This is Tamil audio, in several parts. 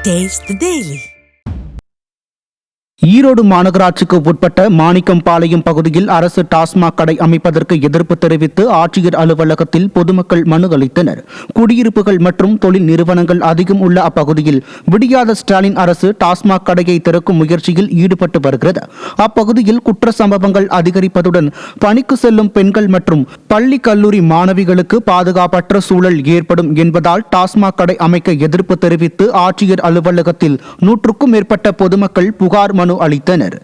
Taste the Daily. ஈரோடு மாநகராட்சிக்கு உட்பட்ட மாணிக்கம்பாளையம் பகுதியில் அரசு டாஸ்மாக் கடை அமைப்பதற்கு எதிர்ப்பு தெரிவித்து ஆட்சியர் அலுவலகத்தில் பொதுமக்கள் மனு அளித்தனர். குடியிருப்புகள் மற்றும் தொழில் நிறுவனங்கள் அதிகம் உள்ள அப்பகுதியில் விடியாத ஸ்டாலின் அரசு டாஸ்மாக் கடையை திறக்கும் முயற்சியில் ஈடுபட்டு வருகிறது. அப்பகுதியில் குற்ற சம்பவங்கள் அதிகரிப்பதுடன் பணிக்கு செல்லும் பெண்கள் மற்றும் பள்ளி கல்லூரி மாணவிகளுக்கு பாதுகாப்பற்ற சூழல் ஏற்படும் என்பதால் டாஸ்மாக் கடை அமைக்க எதிர்ப்பு தெரிவித்து ஆட்சியர் அலுவலகத்தில் 100க்கும் மேற்பட்ட பொதுமக்கள் புகார் மனு அளித்தனர்.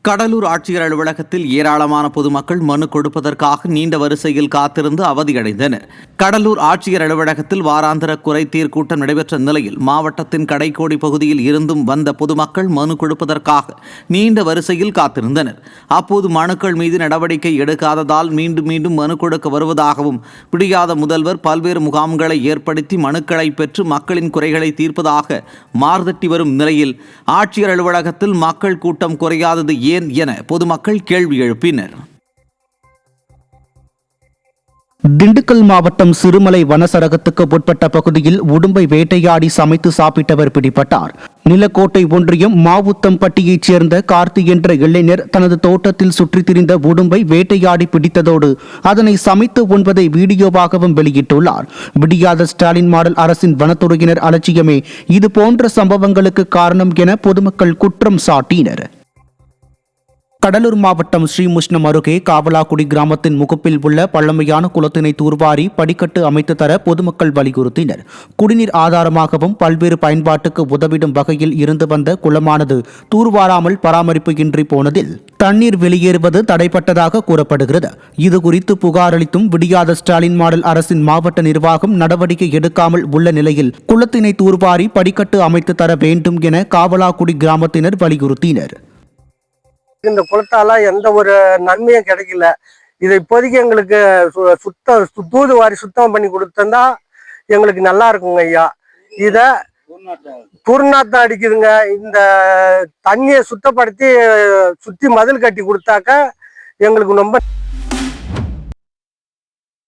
கடலூர் ஆட்சியர் அலுவலகத்தில் ஏராளமான பொதுமக்கள் மனு கொடுப்பதற்காக நீண்ட வரிசையில் காத்திருந்து அவதியடைந்தனர். கடலூர் ஆட்சியர் அலுவலகத்தில் வாராந்திர குறைதீர் கூட்டம் நடைபெற்ற நிலையில் மாவட்டத்தின் கடைக்கோடி பகுதியில் இருந்தும் வந்த பொதுமக்கள் மனு கொடுப்பதற்காக நீண்ட வரிசையில் காத்திருந்தனர். அப்போது மனுக்கள் மீது நடவடிக்கை எடுக்காததால் மீண்டும் மீண்டும் மனு கொடுக்க வருவதாகவும் விடியாத முதல்வர் பல்வேறு முகாம்களை ஏற்படுத்தி மனுக்களை பெற்று மக்களின் குறைகளை தீர்ப்பதாக மார்தட்டி வரும் நிலையில் ஆட்சியர் அலுவலகத்தில் மக்கள் கூட்டம் குறையாதது ஏன் என பொதுமக்கள் கேள்வி எழுப்பினர். திண்டுக்கல் மாவட்டம் சிறுமலை வனசரகத்துக்கு உட்பட்ட பகுதியில் உடும்பை வேட்டையாடி சமைத்து சாப்பிட்டவர் பிடிபட்டார். நிலக்கோட்டை ஒன்றியம் மாவுத்தம்பட்டியைச் சேர்ந்த கார்த்தி என்ற இளைஞர் தனது தோட்டத்தில் சுற்றித் திரிந்த உடும்பை வேட்டையாடி பிடித்ததோடு அதனை சமைத்து உண்பதை வீடியோவாகவும் வெளியிட்டுள்ளார். விடியாத ஸ்டாலின் மாடல் அரசின் வனத்துறையினர் அலட்சியமே இதுபோன்ற சம்பவங்களுக்கு காரணம் என பொதுமக்கள் குற்றம் சாட்டினர். கடலூர் மாவட்டம் ஸ்ரீமுஷ்ணம் அருகே காவலாக்குடி கிராமத்தின் முகப்பில் உள்ள பழமையான குளத்தினை தூர்வாரி படிக்கட்டு அமைத்து தர பொதுமக்கள் வலியுறுத்தினர். குடிநீர் ஆதாரமாகவும் பல்வேறு பயன்பாட்டுக்கு உதவிடும் வகையில் இருந்து வந்த குளமானது தூர்வாராமல் பராமரிப்பு இன்றி போனதில் தண்ணீர் வெளியேறுவது தடைப்பட்டதாக கூறப்படுகிறது. இதுகுறித்து புகார் அளித்தும் விடியாத ஸ்டாலின் மாடல் அரசின் மாவட்ட நிர்வாகம் நடவடிக்கை எடுக்காமல் உள்ள நிலையில் குளத்தினை தூர்வாரி படிக்கட்டு அமைத்து தர வேண்டும் என காவலாக்குடி கிராமத்தினர் வலியுறுத்தினர். இந்த குளத்தால எந்த ஒரு நன்மையும் கிடைக்கல. இதை இப்போதைக்கு எங்களுக்கு தூதுவாரி சுத்தம் பண்ணி கொடுத்தா எங்களுக்கு நல்லா இருக்குங்க ஐயா. இத துர்நாத்தம் அடிக்குதுங்க. இந்த தண்ணியை சுத்தப்படுத்தி சுத்தி மதில் கட்டி கொடுத்தாக்க எங்களுக்கு ரொம்ப.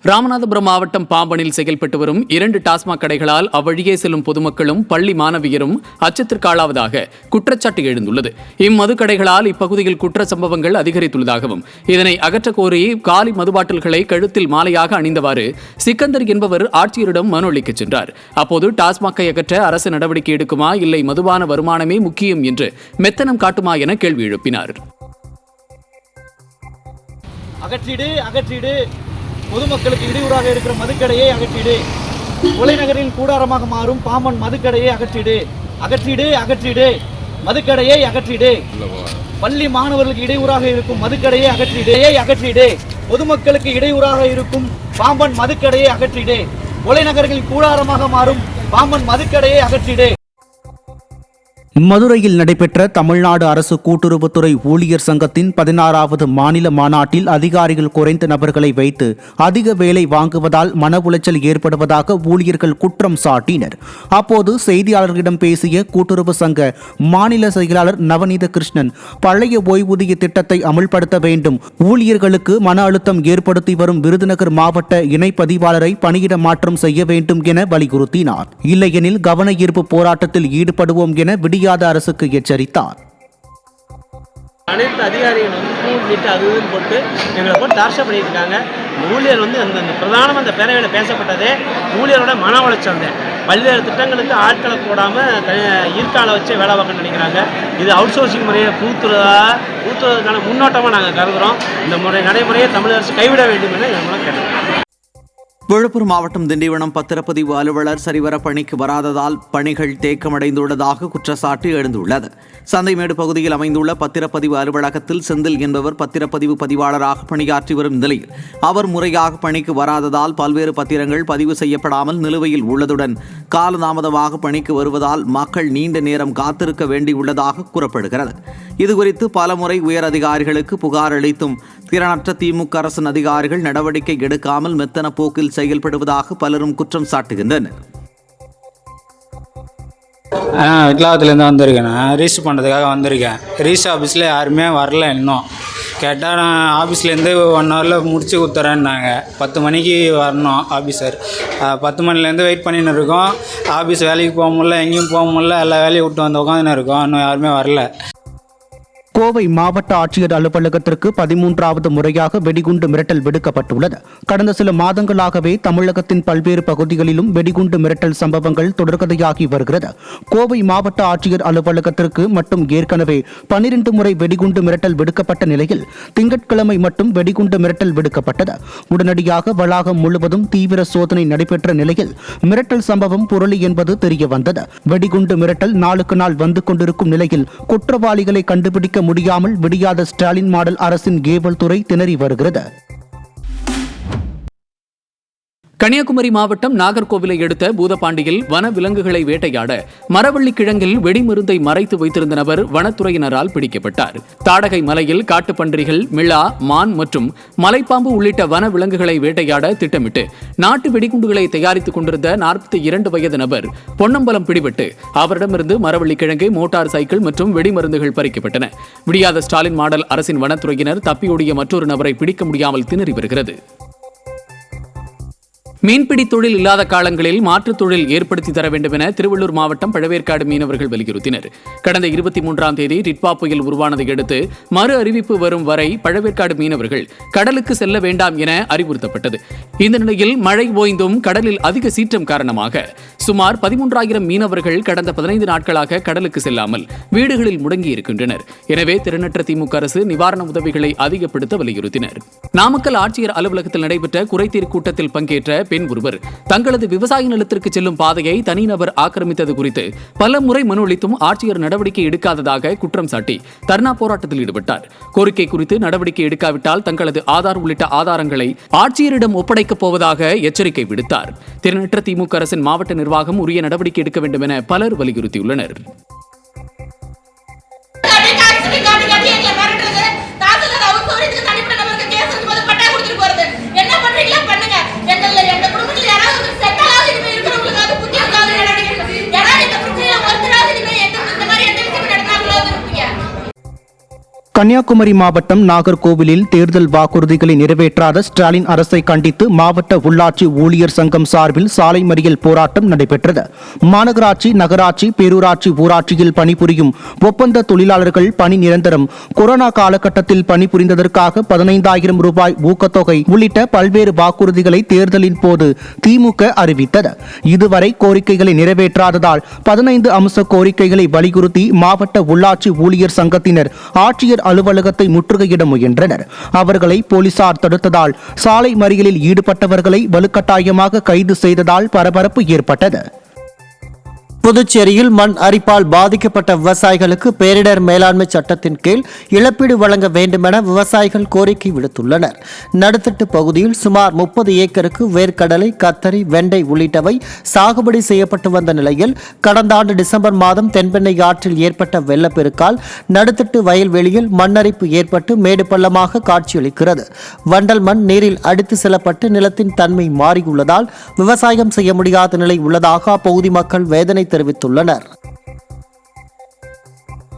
ராமநாதபுரம் மாவட்டம் பாம்பனில் செயல்பட்டு வரும் 2 டாஸ்மாக் கடைகளால் அவ்வழியே செல்லும் பொதுமக்களும் பள்ளி மாணவியரும் அச்சத்திற்காளாவதாக குற்றச்சாட்டு எழுந்துள்ளது. இம்மது கடைகளால் இப்பகுதியில் குற்ற சம்பவங்கள் அதிகரித்துள்ளதாகவும் இதனை அகற்றக் கோரி காலி மதுபாட்டில்களை கழுத்தில் மாலையாக அணிந்தவாறு சிக்கந்தர் என்பவர் ஆட்சியரிடம் மனு அளிக்கச் சென்றார். அப்போது டாஸ்மாக்கை அகற்ற அரசு நடவடிக்கை எடுக்குமா இல்லை மதுபான வருமானமே முக்கியம் என்று மெத்தனம் காட்டுமா என கேள்வி எழுப்பினார். பொதுமக்களுக்கு இடையூறாக இருக்கிற மதுக்கடையை அகற்றிடு. கொலைநகரின் கூடாரமாக மாறும் பாம்பன் மதுக்கடையை அகற்றிடு. மதுக்கடையை அகற்றிடு. பள்ளி மாணவர்களுக்கு இடையூறாக இருக்கும் மதுக்கடையை அகற்றிடு. பொதுமக்களுக்கு இடையூறாக இருக்கும் பாம்பன் மதுக்கடையை அகற்றிடு. கொலைநகர்களின் கூடாரமாக மாறும் பாம்பன் மதுக்கடையை அகற்றிடு. மதுரையில் நடைபெற்ற தமிழ்நாடு அரசு கூட்டுறவுத்துறை ஊழியர் சங்கத்தின் 16வது மாநில மாநாட்டில் அதிகாரிகள் குறைந்த நபர்களை வைத்து அதிக வேலை வாங்குவதால் மன உளைச்சல் ஏற்படுவதாக ஊழியர்கள் குற்றம் சாட்டினர். அப்போது செய்தியாளர்களிடம் பேசிய கூட்டுறவு சங்க மாநில செயலாளர் நவநீத கிருஷ்ணன் பழைய ஓய்வூதிய திட்டத்தை அமல்படுத்த வேண்டும், ஊழியர்களுக்கு மன அழுத்தம் ஏற்படுத்தி வரும் விருதுநகர் மாவட்ட இணை பதிவாளரை பணியிட மாற்றம் செய்ய வேண்டும் என வலியுறுத்தினார். இல்லையெனில் கவன ஈர்ப்பு போராட்டத்தில் ஈடுபடுவோம் என விடியாத அரசுக்கு எச்சரித்தார். அனைத்து அதிகாரிகள் அதுன்னு போட்டு எங்களை போட்டு டார்ச்சர் பண்ணிட்டு இருக்காங்க. ஊழியர் அந்த பிரதானம் அந்த பேரவையில் பேசப்பட்டதே ஊழியரோட மன உளைச்சல். பல்வேறு திட்டங்களுக்கு ஆட்களை போடாமல் ஈர்க்கால வச்சு வேலை பார்க்க நினைக்கிறாங்க. இது அவுட் சோர்சிங் முறையை பூத்துறதுக்கான முன்னோட்டமாக நாங்கள் கருதுகிறோம். இந்த நடைமுறையை தமிழக அரசு கைவிட வேண்டும் என எங்கள் மூலம் கேட்டுக்கிறோம். விழுப்புரம் மாவட்டம் திண்டிவனம் பத்திரப்பதிவு அலுவலர் சரிவர பணிக்கு வராததால் பணிகள் தேக்கமடைந்துள்ளதாக குற்றச்சாட்டு எழுந்துள்ளது. சந்தைமேடு பகுதியில் அமைந்துள்ள பத்திரப்பதிவு அலுவலகத்தில் செந்தில் என்பவர் பத்திரப்பதிவு பதிவாளராக பணியாற்றி வரும் நிலையில் அவர் முறையாக பணிக்கு வராததால் பல்வேறு பத்திரங்கள் பதிவு செய்யப்படாமல் நிலுவையில் உள்ளதுடன் காலதாமதமாக பணிக்கு வருவதால் மக்கள் நீண்ட நேரம் காத்திருக்க வேண்டியுள்ளதாக கூறப்படுகிறது. இதுகுறித்து பலமுறை உயர் அதிகாரிகளுக்கு புகார் அளித்தும் திறனற்ற திமுக அரசின் அதிகாரிகள் நடவடிக்கை எடுக்காமல் மெத்தன போக்கில் செயல்படுவதாக பலரும் குற்றம் சாட்டுகின்றனர். விட்லாவத்துலேருந்து வந்திருக்கேன். நான் ரீஸ் பண்ணுறதுக்காக வந்திருக்கேன். ரீஸ் ஆஃபீஸில் யாருமே வரல. இன்னும் கேட்டால் நான் ஆஃபீஸ்லேருந்து 1 ஹவரில் முடிச்சு கொடுத்துறேன்னாங்க. 10 மணிக்கு வரணும் ஆஃபீஸர். 10 மணிலேருந்து வெயிட் பண்ணின்னு இருக்கோம். ஆஃபீஸ் வேலைக்கு போக முடியல, எங்கேயும் போக முடியல. எல்லா வேலையும் விட்டு வந்து உட்காந்துன்னு இருக்கோம். இன்னும் யாருமே வரல. கோவை மாவட்ட ஆட்சியர் அலுவலகத்திற்கு 13வது முறையாக வெடிகுண்டு மிரட்டல் விடுக்கப்பட்டுள்ளது. கடந்த சில மாதங்களாகவே தமிழகத்தின் பல்வேறு பகுதிகளிலும் வெடிகுண்டு மிரட்டல் சம்பவங்கள் தொடர்கதையாகி வருகிறது. கோவை மாவட்ட ஆட்சியர் அலுவலகத்திற்கு மட்டும் ஏற்கனவே 12 முறை வெடிகுண்டு மிரட்டல் விடுக்கப்பட்ட நிலையில் திங்கட்கிழமை மட்டும் வெடிகுண்டு மிரட்டல் விடுக்கப்பட்டது. உடனடியாக வளாகம் முழுவதும் தீவிர சோதனை நடைபெற்ற நிலையில் மிரட்டல் சம்பவம் புரளி என்பது தெரியவந்தது. வெடிகுண்டு மிரட்டல் நாளுக்கு நாள் வந்து கொண்டிருக்கும் நிலையில் குற்றவாளிகளை கண்டுபிடிக்க முடியாமல் விடியாத ஸ்டாலின் மாடல் அரசின் கேபிள் துறை திணறி வருகிறது. கன்னியாகுமரி மாவட்டம் நாகர்கோவிலை அடுத்த பூதப்பாண்டியில் வன விலங்குகளை வேட்டையாட மரவள்ளி கிழங்கில் வெடிமருந்தை மறைத்து வைத்திருந்த நபர் வனத்துறையினரால் பிடிக்கப்பட்டார். தாடகை மலையில் காட்டுப்பன்றிகள், மிளா, மான் மற்றும் மலைப்பாம்பு உள்ளிட்ட வன விலங்குகளை வேட்டையாட திட்டமிட்டு நாட்டு வெடிகுண்டுகளை தயாரித்துக் கொண்டிருந்த 42 வயது நபர் பொன்னம்பலம் பிடிபட்டு அவரிடமிருந்து மரவள்ளி கிழங்கு, மோட்டார் சைக்கிள் மற்றும் வெடிமருந்துகள் பறிக்கப்பட்டன. விடியாத ஸ்டாலின் மாடல் அரசின் வனத்துறையினர் தப்பியோடிய மற்றொரு நபரை பிடிக்க முடியாமல் திணறி வருகிறது. மீன்பிடி தொழில் இல்லாத காலங்களில் மாற்றுத் தொழில் ஏற்படுத்தி தர வேண்டும் என திருவள்ளூர் மாவட்டம் பழவேற்காடு மீனவர்கள் வலியுறுத்தினர். கடந்த 23ஆம் தேதி டிட்வா புயல் உருவானதை அடுத்து மறு அறிவிப்பு வரும் வரை பழவேற்காடு மீனவர்கள் கடலுக்கு செல்ல வேண்டாம் என அறிவுறுத்தப்பட்டது. இந்த நிலையில் மழை ஓய்ந்தும் கடலில் அதிக சீற்றம் காரணமாக சுமார் 13,000 மீனவர்கள் கடந்த 15 நாட்களாக கடலுக்கு செல்லாமல் வீடுகளில் முடங்கியிருக்கின்றனர். எனவே திறனற்ற திமுக அரசு நிவாரண உதவிகளை அதிகப்படுத்த வலியுறுத்தினர். நாமக்கல் ஆட்சியர் அலுவலகத்தில் நடைபெற்ற குறைதீர் கூட்டத்தில் பங்கேற்ற பெண் ஒருவர் தங்களது விவசாய நிலத்திற்கு செல்லும் பாதையை தனிநபர் ஆக்கிரமித்தது குறித்து பல முறை மனு அளித்தும் ஆட்சியர் நடவடிக்கை எடுக்காததாக குற்றம் சாட்டி தர்ணா போராட்டத்தில் ஈடுபட்டார். கோரிக்கை குறித்து நடவடிக்கை எடுக்காவிட்டால் தங்களது ஆதார் உள்ளிட்ட ஆதாரங்களை ஆட்சியரிடம் ஒப்படைக்கப் போவதாக எச்சரிக்கை விடுத்தார். திறனற்ற திமுக அரசின் மாவட்ட நிர்வாகம் உரிய நடவடிக்கை எடுக்க வேண்டும் என பலர் வலியுறுத்தியுள்ளனர். கன்னியாகுமரி மாவட்டம் நாகர்கோவிலில் தேர்தல் வாக்குறுதிகளை நிறைவேற்றாத ஸ்டாலின் அரசை கண்டித்து மாவட்ட உள்ளாட்சி ஊழியர் சங்கம் சார்பில் சாலை மறியல் போராட்டம் நடைபெற்றது. மாநகராட்சி, நகராட்சி, பேரூராட்சி, ஊராட்சியில் பணிபுரியும் ஒப்பந்த தொழிலாளர்கள் பணி நிரந்தரம், கொரோனா காலகட்டத்தில் பணிபுரிந்ததற்காக 15,000 ரூபாய் ஊக்கத்தொகை உள்ளிட்ட பல்வேறு வாக்குறுதிகளை தேர்தலின் போது திமுக அறிவித்தது. இதுவரை கோரிக்கைகளை நிறைவேற்றாததால் 15 அம்ச கோரிக்கைகளை வலியுறுத்தி மாவட்ட உள்ளாட்சி ஊழியர் சங்கத்தினர் ஆட்சியர் அலுவலகத்தை முற்றுகையிட முயன்றனர். அவர்களை போலீசார் தடுத்ததால் சாலை மறியலில் ஈடுபட்டவர்களை வலுக்கட்டாயமாக கைது செய்ததால் பரபரப்பு ஏற்பட்டது. புதுச்சேரியில் மண் அரிப்பால் பாதிக்கப்பட்ட விவசாயிகளுக்கு பேரிடர் மேலாண்மை சட்டத்தின் கீழ் இழப்பீடு வழங்க வேண்டுமென விவசாயிகள் கோரிக்கை விடுத்துள்ளனர். நடுத்தட்டு பகுதியில் சுமார் 30 ஏக்கருக்கு வேர்க்கடலை, கத்தரி, வெண்டை உள்ளிட்டவை சாகுபடி செய்யப்பட்டு வந்த நிலையில் கடந்த ஆண்டு டிசம்பர் மாதம் தென்பெண்ணை ஆற்றில் ஏற்பட்ட வெள்ளப்பெருக்கால் நடுத்தட்டு வயல்வெளியில் மண்ணரிப்பு ஏற்பட்டு மேடு பள்ளமாக காட்சியளிக்கிறது. வண்டல் மண் நீரில் அடித்து செல்லப்பட்டு நிலத்தின் தன்மை மாறியுள்ளதால் விவசாயம் செய்ய முடியாத நிலை உள்ளதாக அப்பகுதி மக்கள் வேதனை தெரிவித்துள்ளனர்.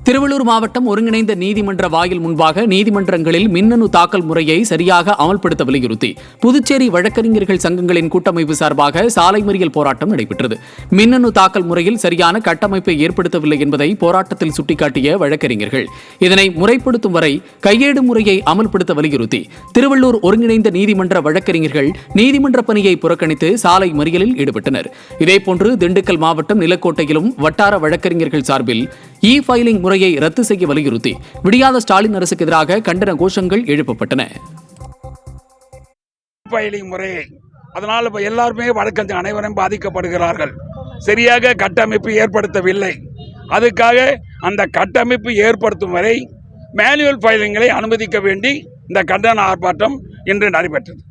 திருவள்ளூர் மாவட்டம் ஒருங்கிணைந்த நீதிமன்ற வாயில் முன்பாக நீதிமன்றங்களில் மின்னணு தாக்கல் முறையை சரியாக அமல்படுத்த வலியுறுத்தி புதுச்சேரி வழக்கறிஞர்கள் சங்கங்களின் கூட்டமைப்பு சார்பாக சாலை மறியல் போராட்டம் நடைபெற்றது. மின்னணு தாக்கல் முறையில் சரியான கட்டமைப்பை ஏற்படுத்தவில்லை என்பதை போராட்டத்தில் சுட்டிக்காட்டிய வழக்கறிஞர்கள் இதனை முறைப்படுத்தும் வரை கையேடு முறையை அமல்படுத்த வலியுறுத்தி திருவள்ளூர் ஒருங்கிணைந்த நீதிமன்ற வழக்கறிஞர்கள் நீதிமன்ற பணியை புறக்கணித்து சாலை மறியலில் ஈடுபட்டனர். இதேபோன்று திண்டுக்கல் மாவட்டம் நிலக்கோட்டையிலும் வட்டார வழக்கறிஞர்கள் சார்பில் இ-ஃபைலிங் முறையை ரத்து செய்ய வலியுறுத்தி விடியாத ஸ்டாலின் அரசுக்கு எதிராக கண்டன கோஷங்கள் எழுப்பப்பட்டன. அதனால் எல்லாருமே வழக்கறிஞர் அனைவரும் பாதிக்கப்படுகிறார்கள். சரியாக கட்டமைப்பு ஏற்படுத்தவில்லை. அதுக்காக அந்த கட்டமைப்பு ஏற்படுத்தும் வரை மேனுவல் ஃபைலிங்களை அனுமதிக்க வேண்டி இந்த கண்டன ஆர்ப்பாட்டம் இன்று நடைபெற்றது.